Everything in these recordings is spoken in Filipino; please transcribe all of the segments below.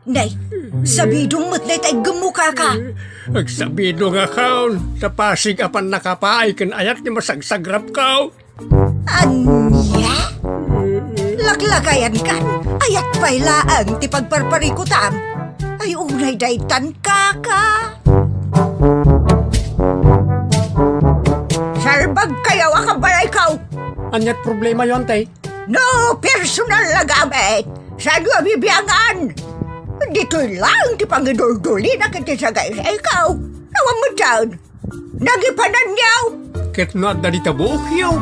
Nay, sabidong matlay tay gemuka ka. Agsabido nga kaon, sa Pasig apan nakapaay kan ayat ni masagsagrap kaw. Anya? Laklakayan kan, ayat pa'y laang ti pagparparikutam. Ay unay daytan kaka. Sarbag kayaw akabalay kaw. Anyat problema yon tay? No personal na gamit. Sa bibiyangan. Dito'y lang ti pangidol-duli na kita sa guys. Ikaw, nawang mo dyan. Nagipanan niyaw. Ket no at dalita buok yaw.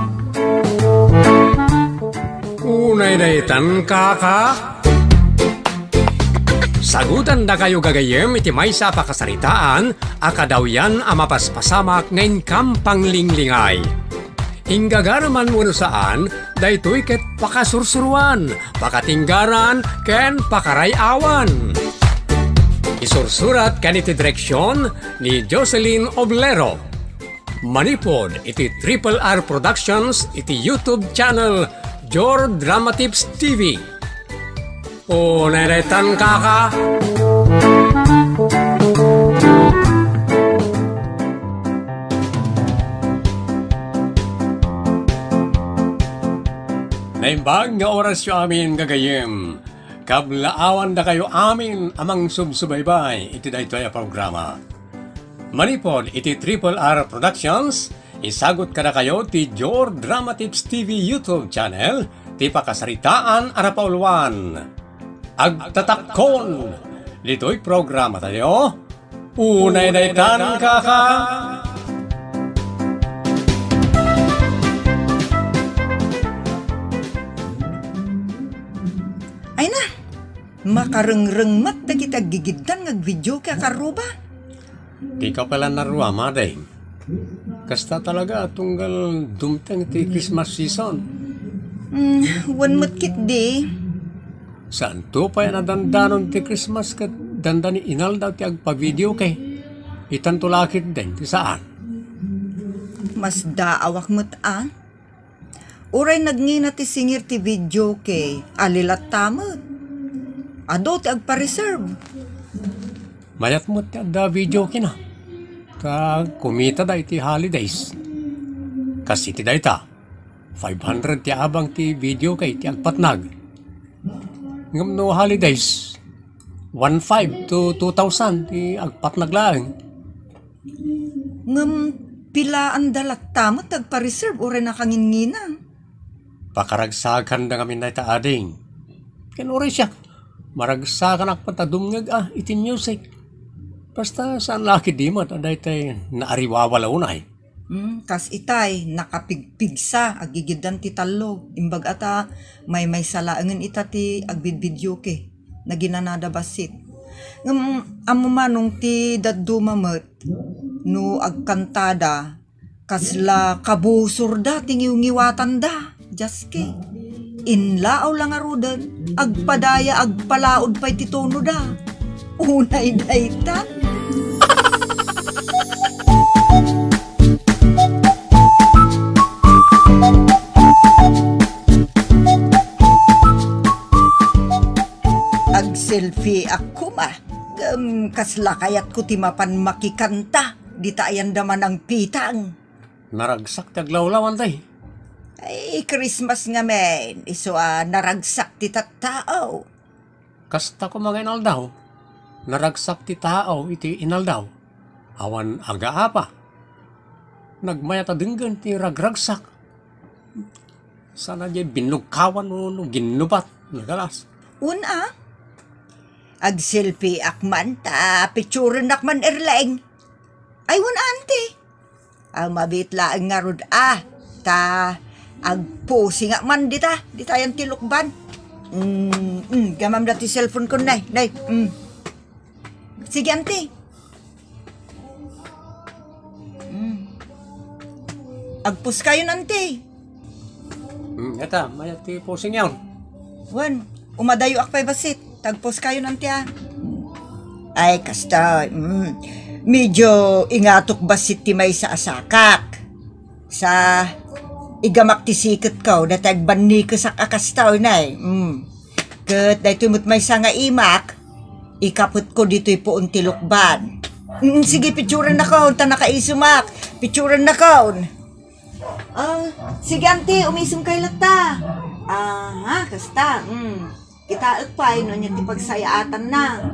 Unay daytan kaka. Sagutan da kayo gagayem iti may sa pakasaritaan, akadaw yan amapaspasamak ngayon kampang linglingay. Hinggagaraman mo saan, daytoy ket pakasursuruan, pakatinggaran, ken pakarayawan. Isursurat kan iti direksyon ni Jocelyn Oblero. Manipod iti Triple R Productions iti YouTube channel Jor Drama Tips TV. O neretan kaka. Naimbag nga oras yo amin gagayem. Kablaawan da kayo amin amang subsubaybay iti daytoy a programa. Manipod iti Triple R Productions, isagot kada kayo ti Jor Drama Tips TV YouTube channel, ti pakasaritaan arapauluan. Agtatakon, dito'y programa tayo. Unay daytan kaka. Ay na, makarengrengmat na kita gigidtan ngag-video ka karuba. Di ka pala naruwa, maday. Kasta talaga tunggal dumteng ti Christmas season. One matkit di. Saan to pa yan nadandanon ti Christmas kat dandani inal daw ti agpa-video kay. Itan tulakit din ti saan. Mas daawak mo't Uray nagngina ti singir ti video kay alilat tamot. Ado ti agpa-reserve. Mayat mo ti adda video kina. Ta kumita da iti holidays. Kasi ti dayta. 500 ti abang ti video kay ti agpatnag. Ngam no holidays. 1,500 to 2,000 ti agpatnag lang. Ngam pila ang dalat tamot agpa-reserve uray nakangingina. Pakaragsakan da kami na ita ading. Kinuray siya. Maragsakan akpatadumngag iti music. Basta saan laki di mo aday tayo naariwawala unay. Kas itay nakapigpigsa agigidan ti talo. Imbag ata may salaangan ita ti agbidvideo ke. Naginanada basit. Amumanong ti dadumamot no agkantada kasla kabusur da tingiw-ngiwatan da. Jaske, inlaaw lang arudan, agpadaya agpalaod pa'y titono da. Unay dayta. Ag-selfie ako ma. Kasla kayat ko timapan makikanta. Di tayan daman ang pitang. Naragsak taglawlawan tayo. Ay, Christmas nga men. Iso naragsak ti tattao. Kasta ko mga inaldaw. Naragsak ti tao iti inaldaw. Awan aga apa. Nagmayat adenggan ti ragragsak. Sana di binugkawan no ginubat. Nagalas. Una, ag-selfie akman ta picturen akman erleng. Ay, ante. Ang mabitla ang ngarod ta agpusi nga man dita yan tilukban. Gamam dati cellphone ko nay. Sige ante. Agpus kayo nante. Yata, mayat ti posing yawn. Wan, umadayo akpay basit. Tagpus kayo nante Ay, kasta. Medyo ingatok basit ti may sa asakak. Sa igamak ti sikat ko, datag banni ko sa kakastaw na Kat dahito mo't may nga imak, ikapot ko dito'y puon tilukban. Sige, picturan na kaon, ta nakaisumak. Picturan na kaon. Sige, auntie, umisum kay lata. Kasta. Kita agpay, no niya ti pagsayaatan na.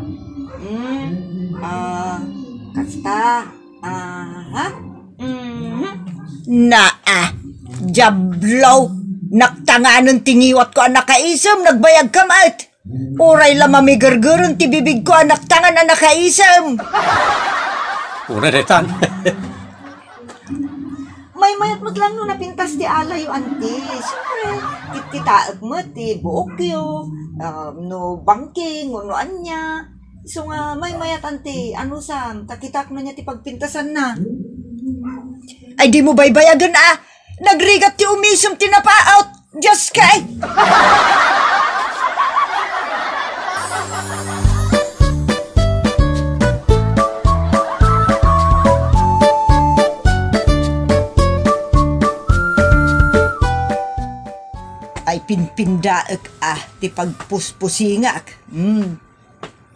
Kasta. Jablaw. Naktanganon tingiwat ko ang nakaisam, nagbayag kamat. Uray la mamigargaron ti bibig ko ang naktangan ang nakaisam. Una detan. May mayat mo't lang no napintas ti alay o auntie. Siyempre, kitaag mo ti buok yo, no banking, no anya. So nga, may mayat auntie, ano sam, takitak na niya ti pagpintasan na. Ay di mo baybayagan Nagrigat ti umisum tinapaot. Diyos kay! Ay pinpindaak ti pagpuspusingak.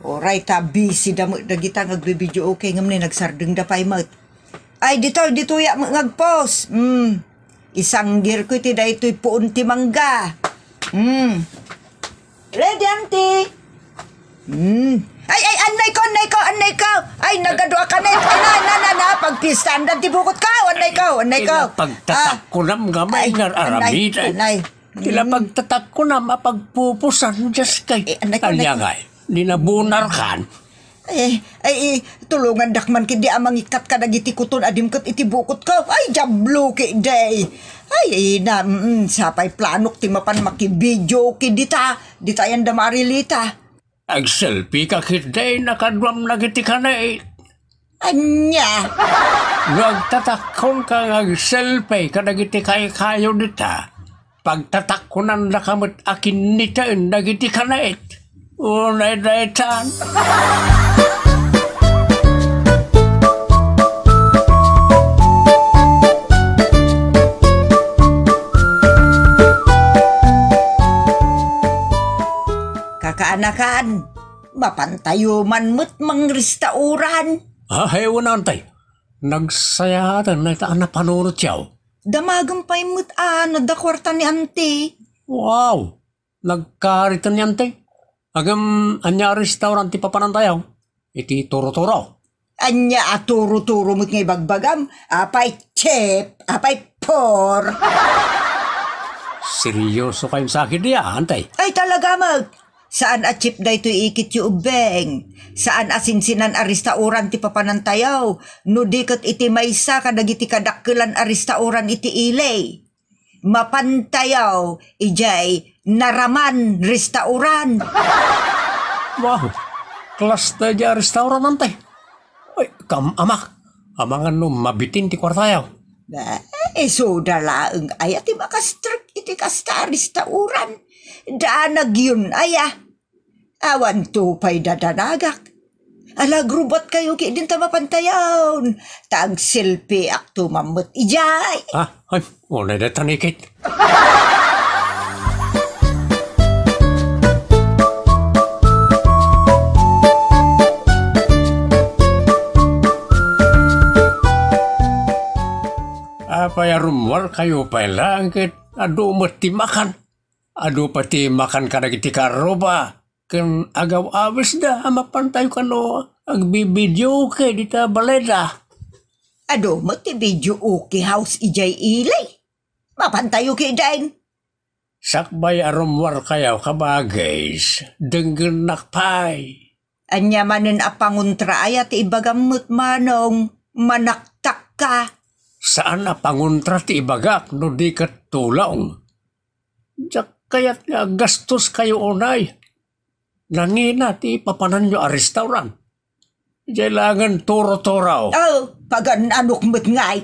Oray ta busy da dagita ngagbibidyo okay ngam ni nagsardeng da pay mat. Ay dito ya ngagpost. Isang gear ko iti daytoy puon ti mangga. Ready auntie? Ay anay ko. Ay nagadwa ka na. Ay pagpistan dan ti bukot ka. Anay ko. Pagtatak ko nam gamay nga aramid. Tila pagtatak ko na mapagpupusan just kay talyangay. Ninabunar kan. Tulungan dakman kidi amang ikat ka nagiti kuton adim kat iti bukot ka. Ay, jablo ki day. Ay, sapay planok ti mapan makibidyo ki dita. Dita yan da marilita. Ag-selfie ka kiday nakadwam nagiti ka na Anya. Nagtatakon ka ag-selfie ka nagiti kayo dita. Pagtatakunan na kamot akin nitain nagiti ka na Unay daytan. Kakaanakan, mapantayo man mo't mangristauran. Hewan antay. Nagsayatan na itaan na panunot yaw. Damagang pa'y mo't nadakwarta ni auntie. Wow! Nagkaritan ni antay. Agam anya restaurant ti papanantayaw. Iti turo-turo. Anya turo-turo mo't ngay bagbagam. Apay chip, apay por. Seryoso kayong sakit niya, antay. Ay talaga mag. Saan a chip da ito ikit yung ubeng? Saan asinsinan a restauran ti papanantayaw? No dikat iti maysa kadagiti kadakkelan a restauran iti ilay. Mapantayaw, ijay, naraman, restauran. Wow, klas na dya restauran antay. Ay, amangan no mabitin ti kwartayaw. So dalaang ay ati makastrik iti kasta restauran. Daanag yun aya. Awan to pa'y dadanagak. Ala, grubat kayo ki din mapantayaw. Tag selfie akto mamut ijay. Ay, wala na tanikit. Apaya rumor kayo pala angkit adu mati makan. Adu pati makan kadagiti karoba. Kan agaw awis da mapantay kano agbibidyo kay dita baleda. Ado mo ti video okay house ijay ilay. Mapantayo ki daing. Sakbay arumwar kayaw kabagays. Denggen nakpay. Anya manen apanguntra ay at ibagamot manong manaktak ka. Saan na panguntra ti ibagak no di kat tulong? Diyak kayat nga gastos kayo unay. Nangina ti papanan nyo a restaurant. Jailangan turo-turaw. Pagan anok mo't ngay.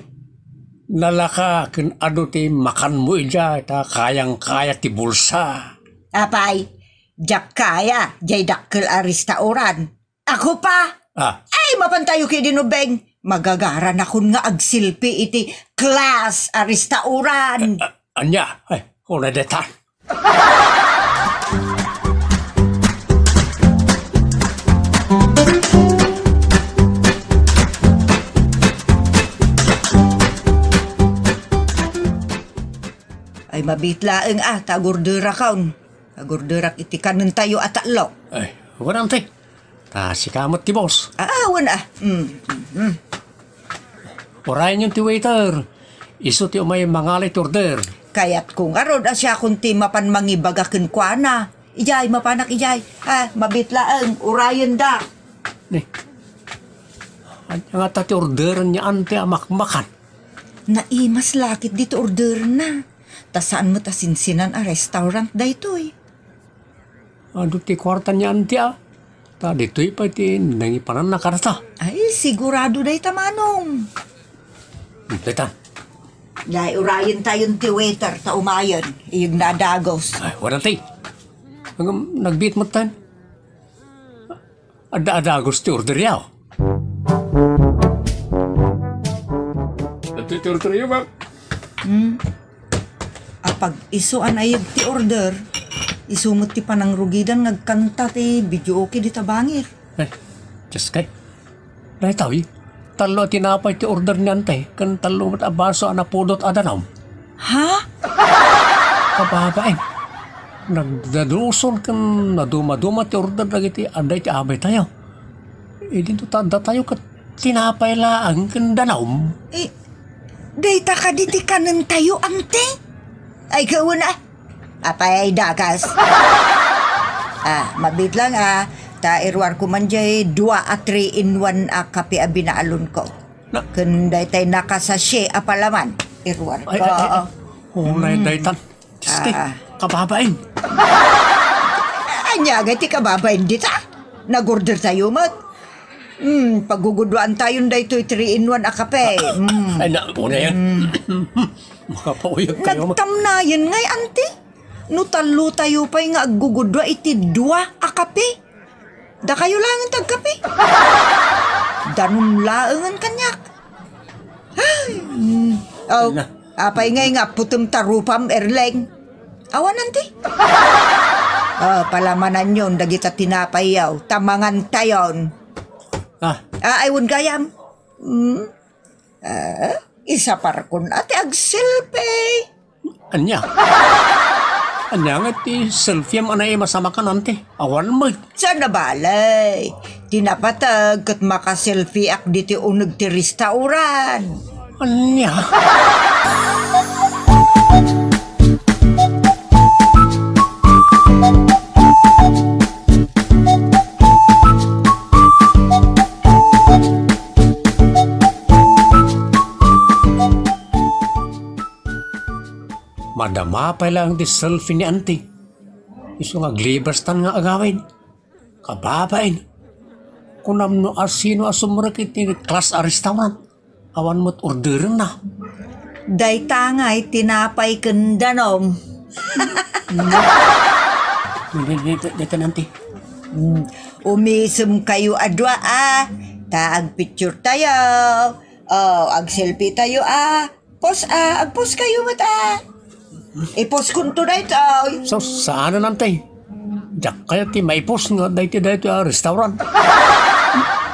Nalaka kin ado ti makan mo ija ta kayang-kaya ti bulsa. Apay, jak kaya, jay dakkel a restauran. Ako pa? Ay, mapantayo ki dinubeng. Magagaran akon nga agsilpi iti class a restauran. Anya, ay, una detan. Ay mabitlaeng tagurdura kaon. Tagurdurak iti kanin tayo at atlo. Ay, wala ante. Ta si kamot ti boss. Wala. Orayan yung ti waiter. Iso ti umay mangalit order. Kaya't kung arod asya kung ti mapan mangibagakin kwa na. Ijay, mapanak ijay. Mabitlaeng, urayan da. Ni. Anya nga ta ti orderan niya ante amakmakan. Naimas lakit dito order na. Ta saan mo ta sinsinan a restaurant da ito eh. Ado ti kwarta niya ante Ta dito'y pa ti nangipanan na karata. Ay, sigurado da ita manong. Daytan. Dahil urayan tayong ti waiter ta umayan. Iyong nadagos. Ay, wala tay. Hanggang nagbeat mo tan. Ada-adagos ti order yaw. Ito ti order yaw, ma'am. Apag isuan ayag ti order, isumot ti panangrugidan ngagkanta ti video okay di tabangir. Ay, just kay. Dahil tawi, talo tinapay ti order ni ante, kan talo mat abaso anapudot adanam. Ha? Kababain. Nagdaduson kan naduma-duma ti order dagiti anday ti abay tayo. Dito tanda tayo kat tinapay laang kan danam. Dayta ka diti kanan tayo, ante? Ay, kauna. Apay ay dakas. Mabit lang ta irwar ko man jay 2 at 3 in 1 kape a binaalon ko. Kunday tay nakasasye palaman. Irwar ko. Unay daytan. Diske, kababain. Anya, gati kababain dita. Nag-order tayo mat. Pagugudwaan tayo dayto 3 in 1 kape. Ay, una yan. Makapauyag kayo. Nagtamnayan ngay, ante. Nutalo tayo pa'y nga agugudwa iti 2 kape. Da kayo lang ang tagkape. Danum laangan kanyak. Apay ngay nga putum tarupam erleng. Awan, ante. Palamanan yun, dagita tinapayaw. Tamangan tayon. Ayun gayam. Isa parkon ate agsilpe. Anya? Anya nga ti selfie am anay masama ka nante. Awan mo. Sana balay. Tinapatag kat makaselfie ak diti unag ti restauran. Anya? Madama pa lang di selfie ni auntie. Iso nga glibastan nga agawin. Kababain. Kunam no asino asumrakit ni class a restaurant. Awan mo't orderin na. Day tangay tinapay kendanom. Dito nanti. Umisum kayo adwa Taag picture tayo. Ag selfie tayo Ag-post kayo mata. I-post kunto na ito. So, saan na nantay? Diyak kaya ti maipos nga dahiti restaurant.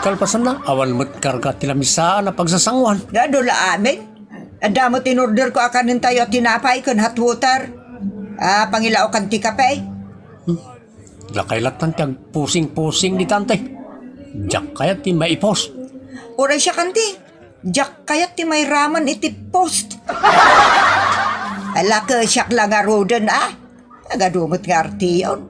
Kalpasan na, awan mo't karga tilamisaan na pagsasangwan. Nadula amin. Adamo tinorder ko akanin tayo tinapay kan hot water. Pangilaw kan ti kape. Lakay latan ti pusing-pusing di tante. Diyak kaya ti maipos. Uray siya kanti. Diyak kaya ti may raman iti post. Alaka siyak lang arodan Nagadumot nga arti yun.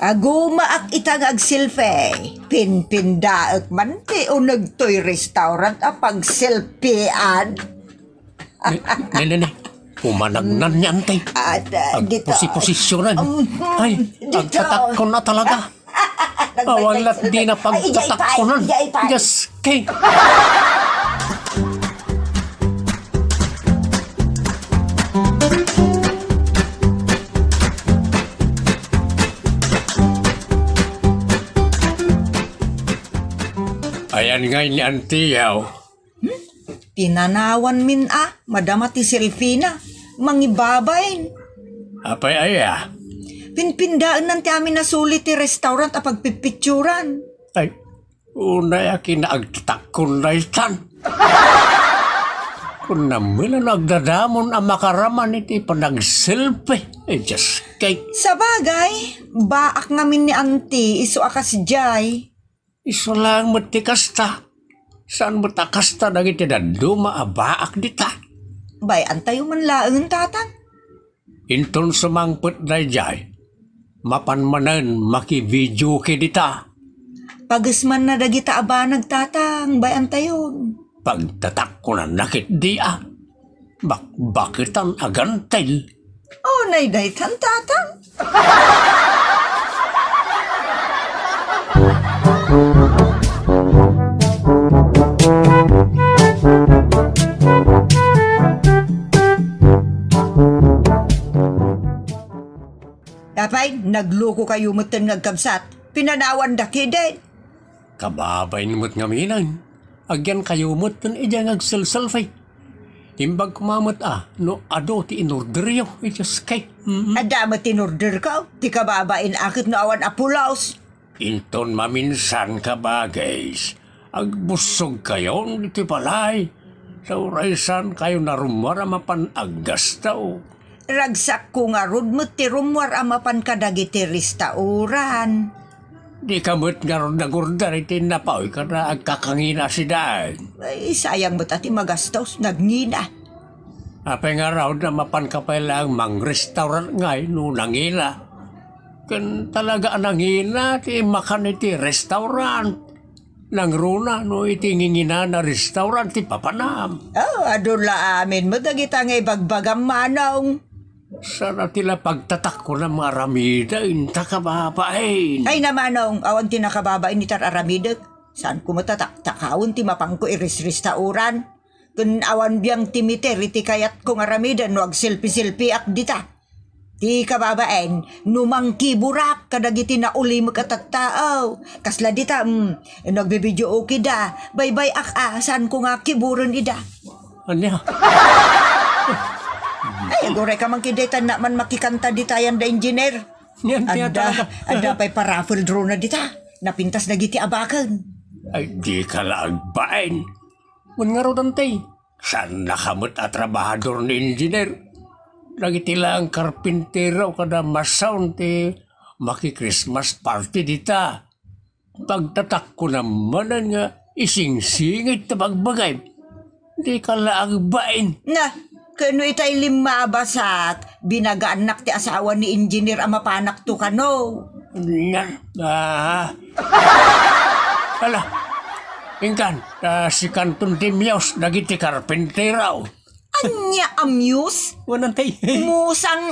Agumaak itang agsilfe. Pinpindaak man ti unagtoy restaurant pag-selfiean. Ne. Pumanagnan niyan tay. Agpusi-posisyonan. Ay, agtatakon na talaga. Awalat di na pagtatakonan. Just kay. Ayan nga ni auntie yaw. Tinanawan min madama ti selfie na. Mangibabain. Apay aya. Pinpindaan nanti amin na sulit ti restaurant pagpipicturan. Ay, unay kinaagtak ko na itan. Kung namila nagdadamon ang makaraman iti panagsilpi. Ay, just kay. Sa bagay, baak ngamin ni auntie, iso akas jay. Iso lang matikasta. Saan matakasta nagiti na dumaabaak dita? Bay, antayo man laang tatang. Inton sumangput na jay. Mapanmanan maki-video ki dita. Pagasman na dagita aba nagtatang, bay antayon. Pagtatak ko na nakit dia. Bakitan agantel. Oh, nayday tan tatang. Tapay, nagloko kayo mutan ngagkabsat. Pinanawan daki din. Kababay nimot nga minan. Agyan kayo mo't nun ija ngagsalsalfay. Imbag kumamot no ado ti inorderyo. Ijas kay. Adama tinorder ka. Ti kababain akit no awan apulaos. Inton maminsan ka ba guys? Agbusog kayo ti palay. Sa uraysan kayo narumara mapan aggas tao. Ragsak ko nga rod mo ti rumwar amapan kadagiti ristauran. Di ka mo't nga ron nagurdar iti napaw ka na agkakangina si daan. Ay, sayang mo tati magastos, nagngina. Apay nga raw na mapan ka pa lang mang restaurant ngay no nangina. Kan talaga nangina ti makan iti restaurant. Nang runa no iti ngingina na restaurant ti papanam. Oh, adun la amin mo dagita ngay bagbagam manong. Sana tila pagtatak ko na maramida inta kababain. Ay namanong, awan ti nakababain ni tar aramidek. Saan ko matatak? Takawon ti mapangko iris-restauran. Kun awan biyang timiter iti kayat kong aramidan no agsilpi-silpi ak dita. Ti kababain, numangki burak kadagiti na uli magkatattao. Kasla dita, nagbibidyo okay da. Bye-bye ak saan ko nga kiburon ida. Anya? Ay, gore ka man kidetan na man makikanta dita yan da engineer. Yan tiya talaga. Ada pa'y paraffle drone na dita. Napintas na giti abakan. Ay di ka laagbain. Mun nga ro dantay. Saan nakamot at trabahador ni engineer? Lagi tila ang karpintero kada masound ti maki-Christmas party dita. Pagtatak ko naman nga ising-singit na pagbagay. Di ka laagbain. Na, kano itay lima basak, binagaanak ti asawa ni engineer ang mapanak to kano. Yan. Ala, ingkan, si Kanton Timyaws, nagiti karpinteraw. Anya amuse? Wanantay. Musang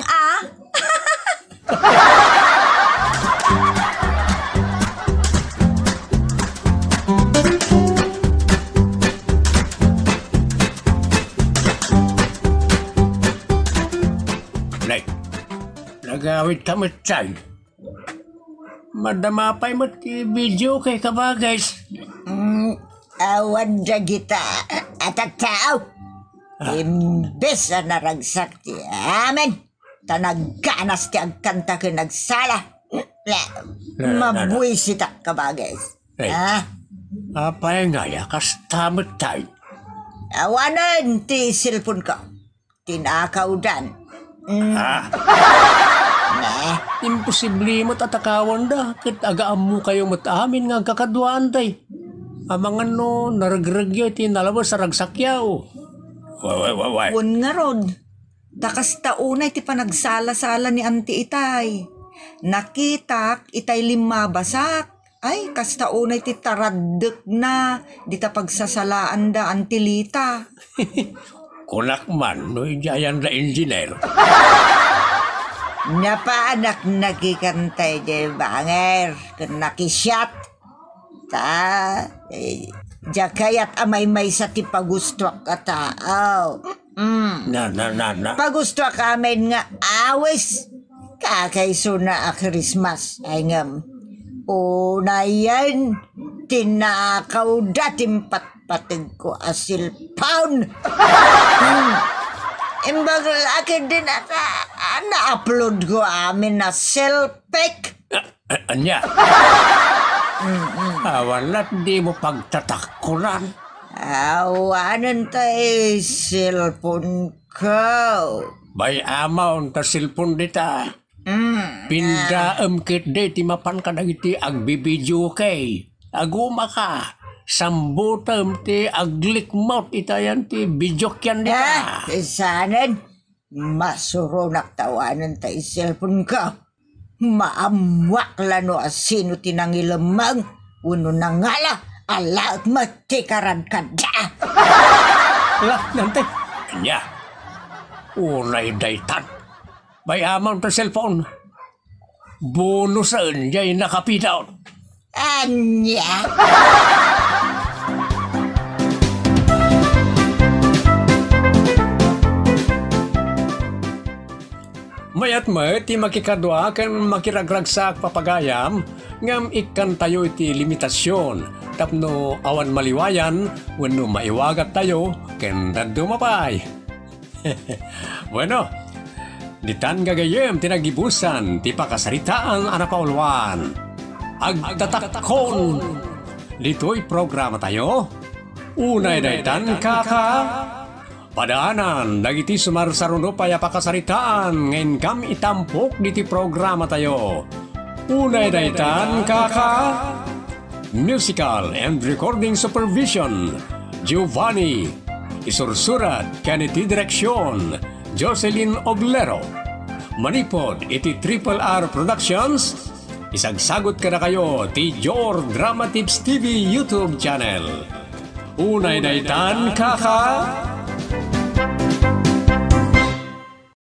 Nay, nagawit ka matay. Madamapay mo ti video kay kabagays. Awan da gita atataw. Imbes na naragsak ti amin. Tanagganas ti agkanta ka nagsala. Mabuisit ka ba guys? Hey. Apay nga yakas tamot tayo. Awanan ti silpon ko. Tinakaw dan. Imposible mo tatakawan da. Kit agaam mo kayo matamin nga kakaduan tay. Amang ano, naragragyo ti nalabas sa ragsakyaw. Why? Pun nga rod. Takas taunay ti panagsala-sala ni Auntie Itay. Nakitak itay lima basak. Ay, kas taunay ti taradek na. Di ta pagsasalaan da Auntie Lita. Kunak man, no jayan da engineer. Napaanak nakikantay di banger. Kung nakisyat. Jakayat amay-may sa ti pagusto ka tao. Na. Pagusto ka amin nga awis. Kakaiso na a Christmas. Ay ngam. Una yan. Tinakaw dating patpatig ko asil pound. Imbag laki din na-upload ko amin na self-pic. Anya? Awalat di mo pagtatakuran. Awanan tayo cellphone ko. Bay amaw ta silpon dita. Pindaam kit de ti mapan ka dagiti agbibidyo kay. Aguma ka. Sambutam ti aglikmot itayan ti bidyokyan dita. Sanan, masurunak tawanan tayo cellphone ko. Maamwak lano asino tinangilamang. Uno na ngala, alat matikaran ka da. Lah, nanti. Anya. Unay daytan. Bay amaw ta cellphone. Bonusan jay nakapitaw. Anya. Mayat ti makikadwa kan makiragragsak papagayam ngam ikan tayo iti limitasyon tapno awan maliwayan wenno maiwagat tayo ken daddo mapay. Bueno, ditan gagayem tinagibusan ti pakasaritaan ana paulwan. Agtatakon. Dito'y programa tayo. Unay daytan kaka. Padaanan, dagiti sumarsaruno paya pakasaritaan, ngayon kam itampok diti programa tayo. Unay daytan, kaka. Musical and Recording Supervision, Giovanni. Isursurat, kaniti direksyon, Jocelyn Oglero. Manipod, iti Triple R Productions. Isagsagot ka na kayo, ti Jor Drama Tips TV YouTube channel. Unay daytan, kaka.